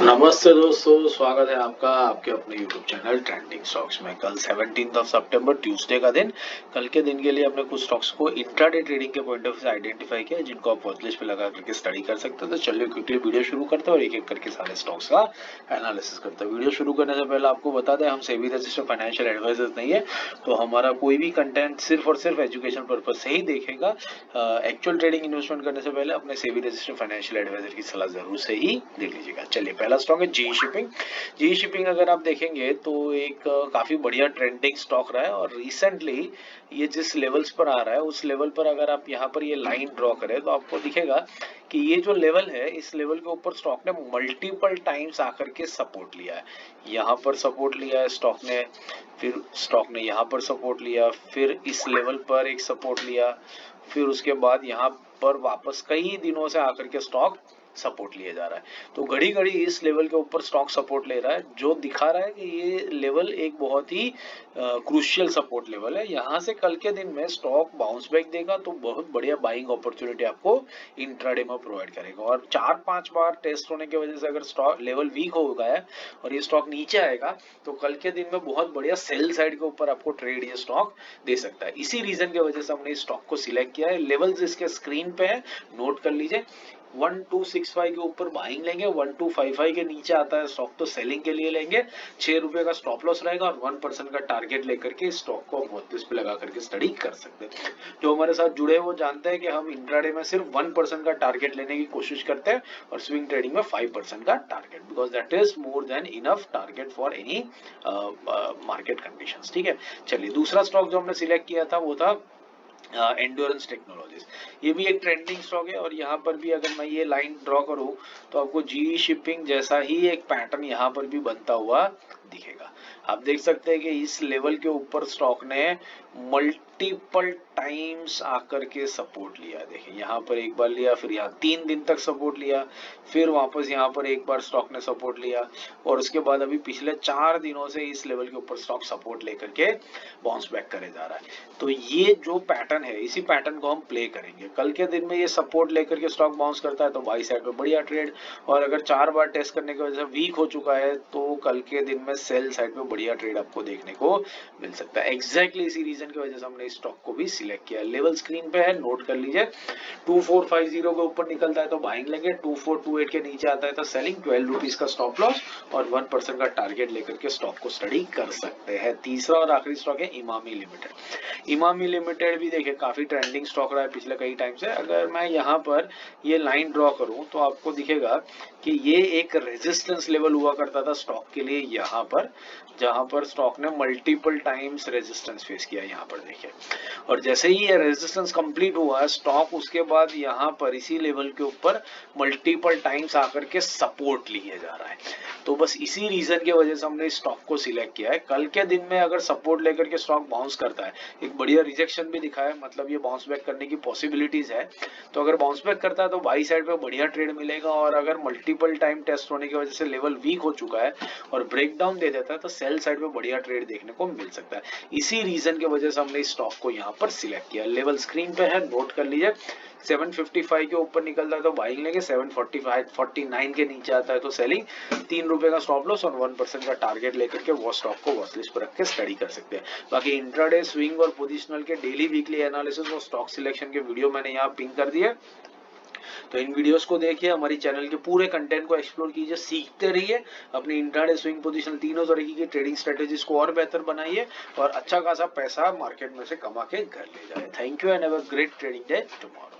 नमस्ते दोस्तों, स्वागत है आपका आपके अपने YouTube चैनल ट्रेंडिंग स्टॉक्स में। कल 17 सितंबर ट्यूसडे का दिन। कल के दिन के लिए हमने कुछ स्टॉक्स को इंट्राडे ट्रेडिंग के पॉइंट ऑफ व्यू से आइडेंटिफाई किया जिनको आप वॉच लिस्ट पे लगा करके स्टडी कर सकते हैं। तो चलिए क्विकली वीडियो शुरू करते हैं और एक एक करके सारे स्टॉक्स का एनालिसिस करते हैं। वीडियो शुरू करने से पहले आपको बता दें, हम सेबी रजिस्टर्ड फाइनेंशियल एडवाइजर्स नहीं है, तो हमारा कोई भी कंटेंट सिर्फ और सिर्फ एजुकेशन पर्पज से ही देखेगा। एक्चुअल ट्रेडिंग इन्वेस्टमेंट करने से पहले अपने सेबी रजिस्टर्ड फाइनेंशियल एडवाइजर की सलाह जरूर से ही देख लीजिएगा। चलिए, पहला स्टॉक है जी शिपिंग। जी शिपिंग अगर आप देखेंगे तो एक काफी बढ़िया ट्रेंडिंग स्टॉक रहा है और रिसेंटली ये जिस लेवल्स पर आ रहा है उस लेवल पर अगर आप यहाँ पर ये लाइन ड्रॉ करें तो आपको दिखेगा कि ये जो लेवल है, इस लेवल के ऊपर स्टॉक ने मल्टीपल टाइम्स आकर के सपोर्ट लिया है। यहाँ पर सपोर्ट लिया है स्टॉक ने, फिर स्टॉक ने यहाँ पर सपोर्ट लिया, फिर इस लेवल पर एक सपोर्ट लिया, फिर उसके बाद यहाँ पर वापस कई दिनों से आकर के स्टॉक सपोर्ट लिया जा रहा है। तो घड़ी घड़ी इस लेवल के ऊपर स्टॉक सपोर्ट ले रहा है, जो दिखा रहा है कि ये लेवल एक बहुत ही क्रूशियल सपोर्ट लेवल है। यहाँ से कल के दिन में स्टॉक बाउंस बैक देगा तो बहुत बढ़िया बाइंग अपॉर्चुनिटी आपको इंट्राडे में प्रोवाइड करेगा। और 4-5 बार टेस्ट होने की वजह से अगर स्टॉक लेवल वीक हो गया है और ये स्टॉक नीचे आएगा तो कल के दिन में बहुत बढ़िया सेल साइड के ऊपर आपको ट्रेड ये स्टॉक दे सकता है। इसी रीजन की वजह से हमने इस स्टॉक को सिलेक्ट किया है। लेवल्स इसके स्क्रीन पे है, नोट कर लीजिए। 1265 के ऊपर बाइंग लेंगे, 1255 के नीचे आता है स्टॉक तो सेलिंग के लिए लेंगे। 6 रुपए का स्टॉप लॉस रहेगा और 1% का टारगेट लेकर के स्टॉक को वॉच लिस्ट पे लगा करके स्टडी कर सकते हैं। जो हमारे साथ जुड़े हैं वो जानते हैं कि हम इंट्राडे में सिर्फ 1% का टारगेट लेने की कोशिश करते हैं और स्विंग ट्रेडिंग में 5% का target, because that is more than enough target for any market conditions. ठीक है, चलिए दूसरा स्टॉक जो हमने सिलेक्ट किया था वो था एंड्योरेंस टेक्नोलॉजीज। ये भी एक ट्रेंडिंग स्टॉक है और यहाँ पर भी अगर मैं ये लाइन ड्रॉ करूँ तो आपको जी शिपिंग जैसा ही एक पैटर्न यहाँ पर भी बनता हुआ दिखेगा। आप देख सकते हैं कि इस लेवल के ऊपर स्टॉक ने मल्टीपल टाइम्स आकर के सपोर्ट लिया। देखिए यहाँ पर एक बार लिया, फिर यहाँ 3 दिन तक सपोर्ट लिया, फिर वापस यहाँ पर एक बार स्टॉक ने सपोर्ट लिया और उसके बाद अभी पिछले 4 दिनों से इस लेवल के ऊपर स्टॉक सपोर्ट लेकर के बाउंस बैक करे जा रहा है। तो ये जो पैटर्न है, इसी पैटर्न को हम प्ले करेंगे। कल के दिन में ये सपोर्ट लेकर के स्टॉक बाउंस करता है तो बाई साइड पे बढ़िया ट्रेड, और अगर 4 बार टेस्ट करने की वजह से वीक हो चुका है तो कल के दिन में सेल साइड पे बढ़िया ट्रेड आपको देखने को मिल सकता है। एग्जैक्टली इसी रीजन की वजह से हमने इस स्टॉक को भी सिलेक्ट किया। लेवल स्क्रीन पे है, नोट कर लीजिए। 2450 के ऊपर निकलता है तो बाइंग लेंगे, 2428 के नीचे आता है तो सेलिंग, 12 रुपीज का स्टॉप लॉस और 1% का टारगेट लेकर के स्टॉक को स्टडी कर सकते हैं। तीसरा और आखिरी स्टॉक है इमामी लिमिटेड। इमामी लिमिटेड भी देखिए काफी ट्रेंडिंग स्टॉक रहा है पिछले कई टाइम से। अगर मैं यहाँ पर ये लाइन ड्रॉ करूं तो आपको दिखेगा कि ये एक रेजिस्टेंस लेवल हुआ करता था स्टॉक के लिए यहाँ पर, जहां पर स्टॉक ने मल्टीपल टाइम्स रेजिस्टेंस फेस किया। यहाँ पर देखिए, और जैसे ही ये रेजिस्टेंस कंप्लीट हुआ है स्टॉक उसके बाद यहाँ पर इसी लेवल के ऊपर मल्टीपल टाइम्स आकर के सपोर्ट लिए जा रहा है। तो बस इसी रीजन की वजह से हमने इस स्टॉक को सिलेक्ट किया है। कल के दिन में अगर सपोर्ट लेकर के स्टॉक बाउंस करता है, एक बढ़िया रिजेक्शन भी दिखा है, मतलब ये बाउंस बैक करने की पॉसिबिलिटीज है। तो अगर बाउंस बैक करता है तो बाई साइड पे बढ़िया ट्रेड मिलेगा, और अगर मल्टीपल टाइम टेस्ट होने की वजह से लेवल वीक हो चुका है और ब्रेकडाउन दे देता है तो सेल साइड पे बढ़िया ट्रेड देखने को मिल सकता है। इसी रीजन की वजह से हमने इस स्टॉक को यहाँ पर सिलेक्ट किया। लेवल स्क्रीन पे है, नोट कर लीजिए। 755 के ऊपर निकलता है तो बाइंग लेंगे, 745-49 के नीचे आता है तो सेलिंग, 3 रुपए का स्टॉप लॉस और 1% का टारगेट लेकर के वो स्टॉक को वॉच लिस्ट पर रख के स्टडी कर सकते हैं। बाकी इंट्राडे, स्विंग और पोजिशनल के डेली वीकली एनालिसिस और स्टॉक सिलेक्शन के वीडियो मैंने यहाँ पिन कर दिए, तो इन वीडियोस को देखिए, हमारी चैनल के पूरे कंटेंट को एक्सप्लोर कीजिए, सीखते रहिए, अपनी इंट्राडे, स्विंग, पोजीशन तीनों तरीके की ट्रेडिंग स्ट्रेटेजीज को और बेहतर बनाइए और अच्छा खासा पैसा मार्केट में से कमा के घर ले जाए। Thank you and have a great trading day tomorrow.